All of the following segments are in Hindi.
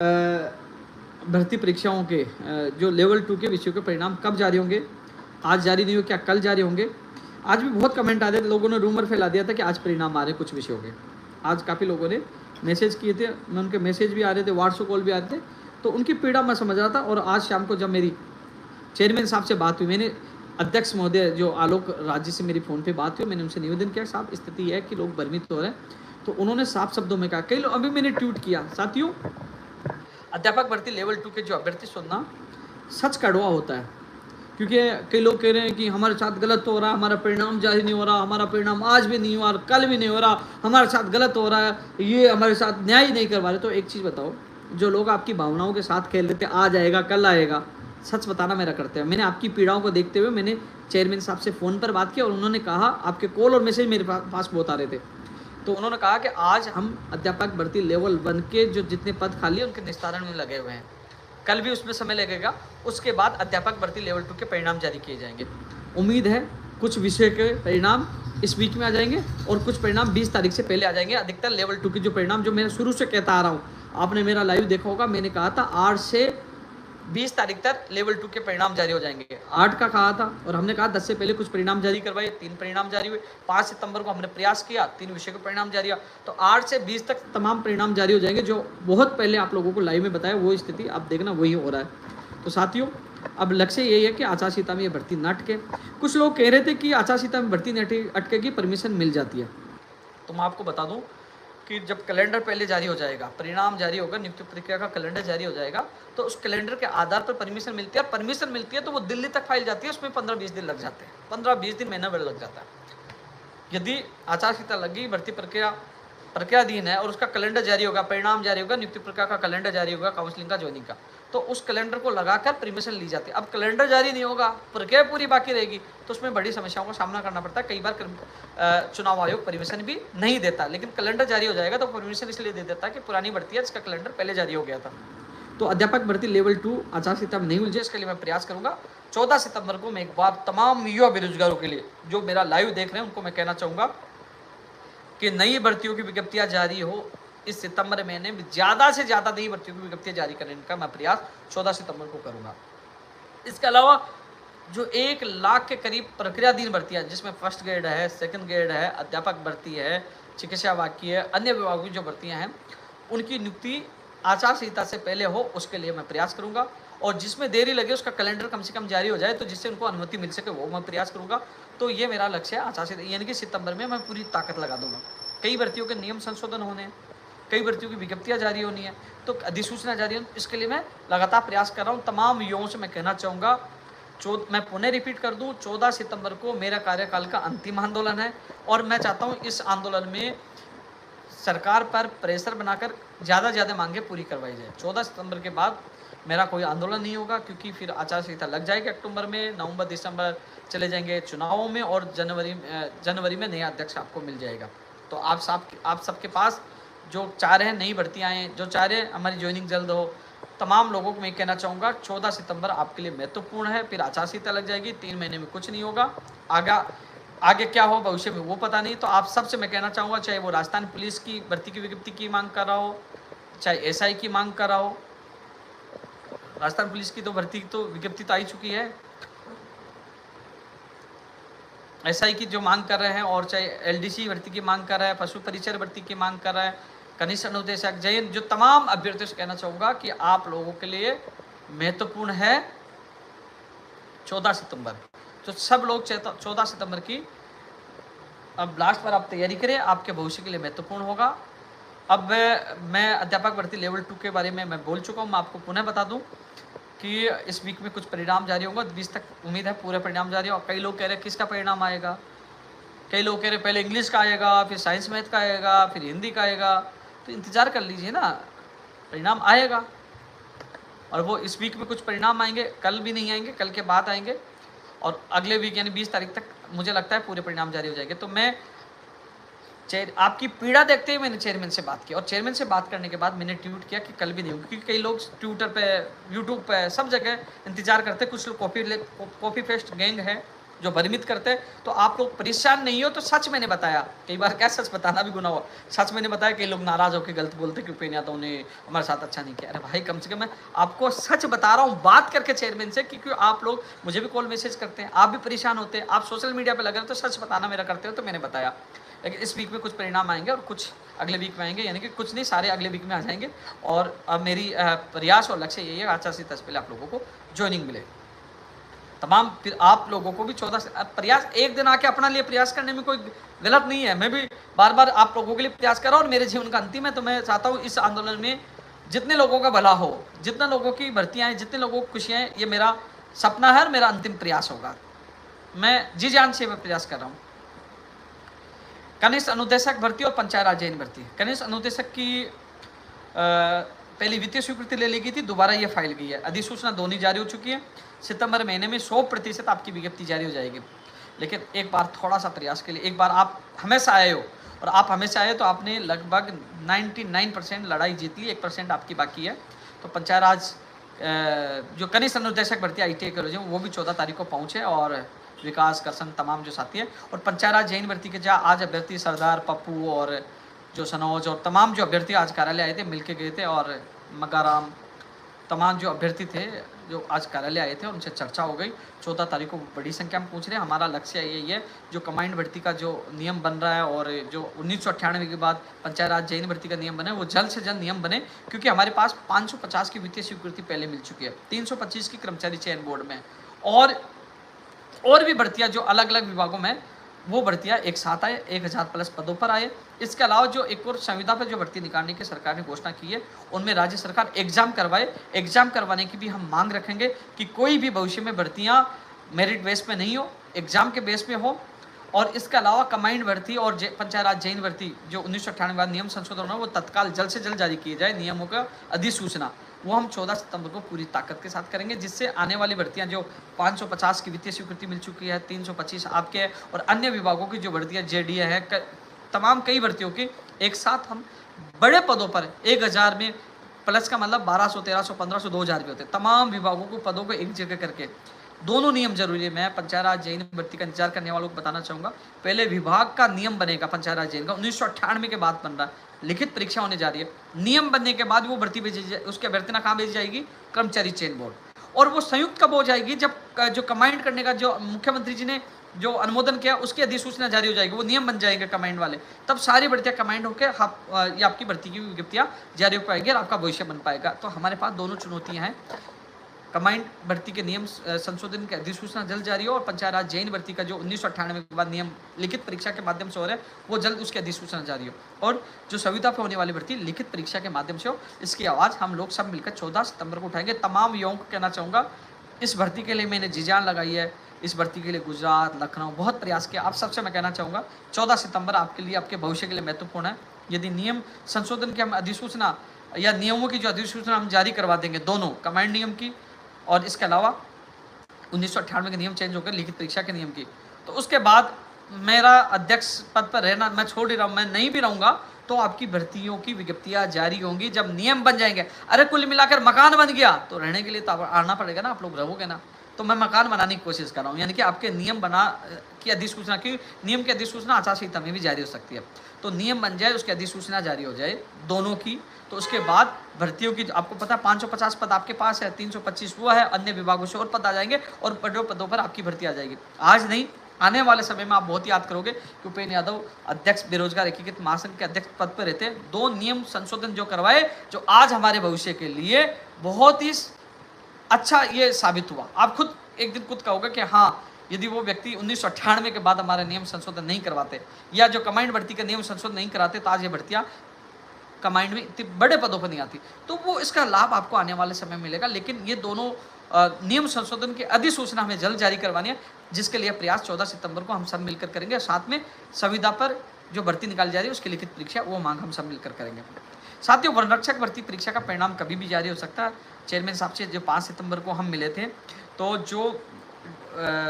भर्ती परीक्षाओं के जो लेवल 2 के विषयों के परिणाम कब जारी होंगे? आज जारी नहीं हो, क्या कल जारी होंगे? आज भी बहुत कमेंट आ रहे थे, लोगों ने रूमर फैला दिया था कि आज परिणाम आ रहे हैं कुछ विषयों के। आज काफ़ी लोगों ने मैसेज किए थे, मैं उनके मैसेज भी आ रहे थे, व्हाट्सएप कॉल भी आ रहे थे, तो उनकी पीड़ा मैं समझ रहा था। और आज शाम को जब मेरी चेयरमैन साहब से बात हुई, मैंने अध्यक्ष महोदय जो आलोक राज्य से मेरी फ़ोन पे बात हुई, मैंने उनसे निवेदन किया, साहब स्थिति है कि लोग भ्रमित हो रहे हैं। तो उन्होंने साफ शब्दों में कहा, कई लोग, अभी मैंने ट्वीट किया, साथियों अध्यापक भर्ती लेवल 2 के जो अभ्यर्थी सुनना सच कड़वा होता है, क्योंकि कई लोग कह रहे हैं कि हमारे साथ गलत हो रहा है, हमारा परिणाम जारी नहीं हो रहा, हमारा परिणाम आज भी नहीं हुआ और कल भी नहीं हो रहा, हमारे साथ गलत हो रहा है, ये हमारे साथ न्याय नहीं करवा रहे। तो एक चीज़ बताओ, जो लोग आपकी भावनाओं के साथ खेल रहे थे, आज आएगा कल आएगा, सच बताना मेरा कर्तव्य है। मैंने आपकी पीड़ाओं को देखते हुए मैंने चेयरमैन साहब से फ़ोन पर बात की और उन्होंने कहा, आपके कॉल और मैसेज मेरे पास बहुत आ रहे थे, तो उन्होंने कहा कि आज हम अध्यापक भर्ती लेवल 1 के जो जितने पद खाली हैं उनके निस्तारण में लगे हुए हैं, कल भी उसमें समय लगेगा, उसके बाद अध्यापक भर्ती लेवल 2 के परिणाम जारी किए जाएंगे। उम्मीद है कुछ विषय के परिणाम इस वीक में आ जाएंगे और कुछ परिणाम 20 तारीख से पहले आ जाएंगे। अधिकतर लेवल 2 के जो परिणाम, जो मैं शुरू से कहता आ रहा हूँ, आपने मेरा लाइव देखा होगा, मैंने कहा था 8 से 20 तारीख तक लेवल 2 के परिणाम जारी हो जाएंगे। 8 का कहा था और हमने कहा 10 से पहले कुछ परिणाम जारी करवाए, 3 परिणाम जारी हुए। 5 सितंबर को हमने प्रयास किया, 3 विषय के परिणाम जारी हुआ। तो 8 से 20 तक तमाम परिणाम जारी हो जाएंगे। जो बहुत पहले आप लोगों को लाइव में बताया, वो स्थिति आप देखना वही हो रहा है। तो साथियों, अब लक्ष्य यही है कि आचार संहिता में ये भर्ती न अटके। कुछ लोग कह रहे थे कि आचार संहिता में भर्ती नहीं अटकेगी, परमिशन मिल जाती है। तो मैं आपको बता दूं कि जब कैलेंडर पहले जारी हो जाएगा, परिणाम जारी होगा, नियुक्ति प्रक्रिया का कैलेंडर जारी हो जाएगा, तो उस कैलेंडर के आधार पर परमिशन मिलती है। और परमिशन मिलती है तो वो दिल्ली तक फाइल जाती है, उसमें 15-20 दिन लग जाते हैं, 15-20 दिन, महीना भर लग जाता है। यदि आचार संहिता लगी, भर्ती प्रक्रियाधीन है और उसका कैलेंडर जारी होगा, परिणाम जारी होगा, नियुक्ति प्रक्रिया का कैलेंडर जारी होगा, काउंसलिंग का, ज्वाइनिंग का, तो उस कैलेंडर को लगाकर परमिशन ली जाती है। अब कैलेंडर जारी नहीं होगा, प्रक्रिया पूरी बाकी रहेगी, तो उसमें बड़ी समस्याओं का सामना करना पड़ता है। कई बार चुनाव आयोग परमिशन भी नहीं देता, लेकिन कैलेंडर जारी हो जाएगा तो परमिशन इसलिए दे देता है कि पुरानी भर्ती है, जिसका कैलेंडर पहले जारी हो गया था। तो अध्यापक भर्ती लेवल 2 आचार संहिता में नहीं उलझे, इसके लिए मैं प्रयास करूंगा। 14 सितंबर को मैं एक बार तमाम युवा बेरोजगारों के लिए, जो मेरा लाइव देख रहे हैं, उनको मैं कहना चाहूँगा कि नई भर्तियों की विज्ञप्तियां जारी हो इस सितंबर महीने में, ज़्यादा से ज़्यादा नई भर्तियों की विज्ञप्तियां जारी करने का मैं प्रयास 14 सितंबर को करूँगा। इसके अलावा जो 1 लाख के करीब प्रक्रियाधीन भर्तियां, जिसमें फर्स्ट ग्रेड है, सेकंड ग्रेड है, अध्यापक भर्ती है, चिकित्सा वाकी है, अन्य विभागों की जो भर्तियां हैं, उनकी नियुक्ति आचार संहिता से पहले हो, उसके लिए मैं प्रयास करूंगा। और जिसमें देरी लगे उसका कैलेंडर कम से कम जारी हो जाए, तो जिससे उनको अनुमति मिल सके, वो मैं प्रयास करूंगा। तो ये मेरा लक्ष्य है आचार संहिता, यानी कि सितंबर में मैं पूरी ताकत लगा दूंगा। कई भर्तियों के नियम संशोधन होने हैं, कई भर्तियों की विज्ञप्तियां जारी होनी है, तो अधिसूचना जारी हो, इसके लिए मैं लगातार प्रयास कर रहा हूँ। तमाम युवाओं से मैं कहना चाहूँगा, मैं पुनः रिपीट कर दूं, 14 सितंबर को मेरा कार्यकाल का अंतिम आंदोलन है और मैं चाहता हूं इस आंदोलन में सरकार पर प्रेशर बनाकर ज़्यादा से ज़्यादा मांगे पूरी करवाई जाए। 14 सितंबर के बाद मेरा कोई आंदोलन नहीं होगा, क्योंकि फिर आचार संहिता लग जाएगी अक्टूबर में, नवंबर दिसंबर चले जाएंगे चुनावों में और जनवरी में नया अध्यक्ष आपको मिल जाएगा। तो आप सबके पास जो चाह रहे हैं नई भर्तियाँ आएँ, जो चाह रहे हैं हमारी ज्वाइनिंग जल्द हो, तमाम लोगों को मैं कहना चाहूँगा 14 सितंबर आपके लिए महत्वपूर्ण है। फिर आचार संहिता लग जाएगी, 3 महीने में कुछ नहीं होगा। आगे क्या हो भविष्य में वो पता नहीं। तो आप सबसे मैं कहना चाहूँगा, चाहे वो राजस्थान पुलिस की भर्ती की विज्ञप्ति की मांग कर रहा हो, चाहे एसआई की मांग कर रहा हो, राजस्थान पुलिस की तो भर्ती तो विज्ञप्ति तो आई चुकी है, एसआई की जो मांग कर रहे हैं, और चाहे एलडीसी भर्ती की मांग कर रहा है, पशु परिचर भर्ती की मांग कर रहा है, कनिष्ठ अनुदेशक, जैन, जो तमाम अभ्यर्थियों से कहना चाहूँगा कि आप लोगों के लिए महत्वपूर्ण है 14 सितंबर। तो सब लोग 14 सितंबर की अब लास्ट पर आप तैयारी करें, आपके भविष्य के लिए महत्वपूर्ण होगा। अब मैं अध्यापक भर्ती लेवल 2 के बारे में मैं बोल चुका हूँ। मैं आपको पुनः बता दूँ कि इस वीक में कुछ परिणाम जारी होंगे, 20 तक उम्मीद है पूरे परिणाम जारी हो। कई लोग कह रहे हैं किसका परिणाम आएगा, कई लोग कह रहे हैं पहले इंग्लिश का आएगा, फिर साइंस मैथ का आएगा, फिर हिंदी का आएगा। तो इंतज़ार कर लीजिए ना, परिणाम आएगा। और वो इस वीक में कुछ परिणाम आएंगे, कल भी नहीं आएंगे, कल के बाद आएंगे, और अगले वीक यानी 20 तारीख तक मुझे लगता है पूरे परिणाम जारी हो जाएंगे। तो मैं आपकी पीड़ा देखते ही मैंने चेयरमैन से बात की, और चेयरमैन से बात करने के बाद मैंने ट्वीट किया कि कल भी नहीं होगी, क्योंकि कई लोग ट्विटर पे, यूट्यूब पे, सब जगह इंतजार करते हैं। कुछ लोग कॉपी पेस्ट गैंग है, जो भ्रमित करते हैं। तो आप लोग परेशान नहीं हो तो सच मैंने बताया, कई बार क्या सच बताना भी गुनाह हो, सच मैंने बताया। कई लोग नाराज होकर गलत बोलते कि उपेंद्र यादव ने हमारे साथ अच्छा नहीं किया। अरे भाई कम से कम मैं आपको सच बता रहा हूँ बात करके चेयरमैन से, क्योंकि आप लोग मुझे भी कॉल मैसेज करते हैं, आप भी परेशान होते हैं, आप सोशल मीडिया पर लगे हो तो सच बताना मेरा करते हो, तो मैंने बताया। लेकिन इस वीक में कुछ परिणाम आएंगे और कुछ अगले वीक में आएंगे, यानी कि कुछ नहीं सारे अगले वीक में आ जाएंगे। और अब मेरी प्रयास और लक्ष्य यही है आचार संहिता से पहले आप लोगों को ज्वाइनिंग मिले तमाम। फिर आप लोगों को भी 14 से प्रयास, एक दिन आके अपना लिए प्रयास करने में कोई गलत नहीं है। मैं भी बार बार आप लोगों के लिए प्रयास कर रहा हूँ और मेरे जीवन का अंतिम है, तो मैं चाहता हूँ इस आंदोलन में जितने लोगों का भला हो, जितने लोगों की भर्तियाँ हैं, जितने लोगों की खुशियाँ हैं, ये मेरा सपना है और मेरा अंतिम प्रयास होगा। मैं जी जान से मैं प्रयास कर रहा हूँ। कनिष्ठ अनुदेशक भर्ती और पंचायत राज जैन भर्ती। कनिष्ठ अनुदेशक की पहली वित्तीय स्वीकृति ले ली गई थी, दोबारा ये फाइल गई है। अधिसूचना दोनों जारी हो चुकी है। सितंबर महीने में 100% आपकी विज्ञप्ति जारी हो जाएगी। लेकिन एक बार थोड़ा सा प्रयास के लिए, एक बार आप हमेशा आए हो और आप हमेशा आए तो आपने लगभग 99% लड़ाई जीत ली, 1% आपकी बाकी है। तो पंचायत राज जो कनिष्ठ अनुदेशक भर्ती ITI के वो भी 14 तारीख को पहुँचे और विकास करसन तमाम जो साथी है। और पंचायत राज जैन भर्ती के जहाँ आज अभ्यर्थी सरदार पप्पू और जो सनोज और तमाम जो अभ्यर्थी आज कार्यालय आए थे, मिलके गए थे, और मगाराम तमाम जो अभ्यर्थी थे जो आज कार्यालय आए थे उनसे चर्चा हो गई। 14 तारीख को बड़ी संख्या में पूछ रहे हैं। हमारा लक्ष्य यही है, जो कमांड भर्ती का जो नियम बन रहा है और जो 1998 के बाद पंचायत राज जैन भर्ती का नियम बने, वो जल्द से जल्द नियम बने, क्योंकि हमारे पास 550 की वित्तीय स्वीकृति पहले मिल चुकी है, 325 की कर्मचारी चयन बोर्ड में, और भी भर्तियाँ जो अलग अलग विभागों में, वो भर्तियाँ एक साथ आए, 1000 प्लस पदों पर आए। इसके अलावा जो एक और संविदा पर जो भर्ती निकालने की सरकार ने घोषणा की है, उनमें राज्य सरकार एग्जाम करवाए। एग्जाम करवाने की भी हम मांग रखेंगे कि कोई भी भविष्य में भर्तियाँ मेरिट बेस पे नहीं हो, एग्जाम के बेस पे हो। और इसके अलावा कमांड भर्ती और पंचायत राज जैन भर्ती जो 1998 बाद नियम संशोधन हो, वो तत्काल जल्द से जल्द जारी किए जाए नियमों का अधिसूचना। वो हम 14 सितंबर को पूरी ताकत के साथ करेंगे, जिससे आने वाली भर्तियां जो 550 की वित्तीय स्वीकृति मिल चुकी है, 325 आपके और अन्य विभागों की जो भर्तियां JDA है, तमाम कई भर्तियों की एक साथ हम बड़े पदों पर 1000 में प्लस का मतलब 1200, 1300, 1500, 2000 भी होते हैं। तमाम विभागों को पदों को एक जगह करके दोनों नियम जरूरी है। मैं पंचायत राज जैन भर्ती का इंतजार करने वालों को बताना चाहूँगा, पहले विभाग का नियम बनेगा पंचायत राज जैन का, 1998 के बाद बन रहा है, लिखित परीक्षा होने जा रही है। नियम बनने के बाद वो भर्ती भेजी जाए, उसके अभ्यर्थना कहाँ भेजी जाएगी? कर्मचारी चयन बोर्ड। और वो संयुक्त कब हो जाएगी? जब जो कमांड करने का जो मुख्यमंत्री जी ने जो अनुमोदन किया उसकी अधिसूचना जारी हो जाएगी, वो नियम बन जाएंगे कमांड वाले, तब सारी भर्तियां कमांड होकर ये आपकी भर्ती की विज्ञप्तियां जारी हो पाएगी और आपका भविष्य बन पाएगा। तो हमारे पास दोनों चुनौतियां हैं, कमांड भर्ती के नियम संशोधन की अधिसूचना जल्द जारी हो, और पंचायत राज जैन भर्ती का जो 1998 के बाद नियम लिखित परीक्षा के माध्यम से हो रहा है, वो जल्द उसकी अधिसूचना जारी हो, और जो संविदा पर होने वाली भर्ती लिखित परीक्षा के माध्यम से हो। इसकी आवाज़ हम लोग सब मिलकर 14 सितंबर को उठाएंगे। तमाम युवाओं को कहना चाहूँगा, इस भर्ती के लिए मैंने जी जान लगाई है, इस भर्ती के लिए गुजरात, लखनऊ बहुत प्रयास किया। आप सबसे मैं कहना चाहूँगा 14 सितंबर आपके लिए, आपके भविष्य के लिए महत्वपूर्ण है। यदि नियम संशोधन की हम अधिसूचना या नियमों की जो अधिसूचना हम जारी करवा देंगे, दोनों कमांड नियम की और इसके अलावा 1998 के नियम चेंज होकर लिखित परीक्षा के नियम की, तो उसके बाद मेरा अध्यक्ष पद पर रहना मैं छोड़ ही रहा हूँ, मैं नहीं भी रहूँगा, तो आपकी भर्तियों की विज्ञप्तियाँ जारी होंगी जब नियम बन जाएंगे। अरे कुल मिलाकर मकान बन गया तो रहने के लिए तो आना पड़ेगा ना, आप लोग रहोगे ना, तो मैं मकान बनाने की कोशिश कर रहा हूँ। यानी कि आपके नियम बना की अधिसूचना की, नियम की अधिसूचना आचार संहिता में भी जारी हो सकती है, तो नियम बन जाए, उसकी अधिसूचना जारी हो जाए दोनों की, तो उसके बाद भर्तियों की आपको पता है 550 पद आपके पास है, 325 वो है, अन्य विभागों से और पद आ जाएंगे और बड़े पदों पर आपकी भर्ती आ जाएगी। आज नहीं, आने वाले समय में आप बहुत याद करोगे कि उपेंद्र यादव अध्यक्ष बेरोजगार एकीकृत महासंघ के अध्यक्ष पद पर रहते, 2 नियम संशोधन जो करवाए, जो आज हमारे भविष्य के लिए बहुत ही अच्छा ये साबित हुआ। आप खुद एक दिन खुद कहोगे कि हाँ, यदि वो व्यक्ति 1998 के बाद हमारे नियम संशोधन नहीं करवाते या जो कमांड भर्ती का नियम संशोधन नहीं कराते, तो आज ये भर्तियाँ कमांड में इतने बड़े पदों पर नहीं आती। तो वो इसका लाभ आपको आने वाले समय में मिलेगा। लेकिन ये दोनों नियम संशोधन की अधिसूचना हमें जल्द जारी करवानी है, जिसके लिए प्रयास 14 सितंबर को हम सब मिलकर करेंगे। साथ में संविदा पर जो भर्ती निकाली जा रही है उसकी लिखित परीक्षा, वो मांग हम सब मिलकर करेंगे। साथियों, वन रक्षक भर्ती परीक्षा का परिणाम कभी भी जारी हो सकता है। चेयरमैन साहब से जो 5 सितंबर को हम मिले थे, तो जो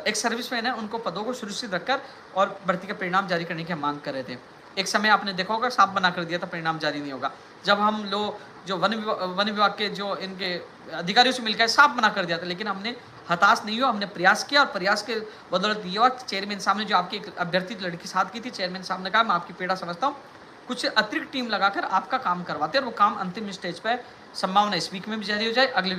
एक सर्विसमैन है उनको पदों को सुरक्षित रखकर और भर्ती का परिणाम जारी करने की हम मांग कर रहे थे। एक समय आपने देखा होगा साफ बना कर दिया था परिणाम जारी नहीं होगा। जब हम लोग जो वन विभाग के जो इनके अधिकारियों से मिलकर साफ मना कर दिया था, लेकिन हमने हताश नहीं हुआ, हमने प्रयास किया और प्रयास के बदौलत ये हुआ। चेयरमैन साहब ने जो आपकी एक अभ्यर्थी लड़की साथ की थी, चेयरमैन साहब ने कहा मैं आपकी पीड़ा समझता हूँ, कुछ अतिरिक्त टीम लगाकर आपका काम करवाते हैं और वो काम अंतिम स्टेज पर संभावना इस वीक में भी जारी हो जाए, अगले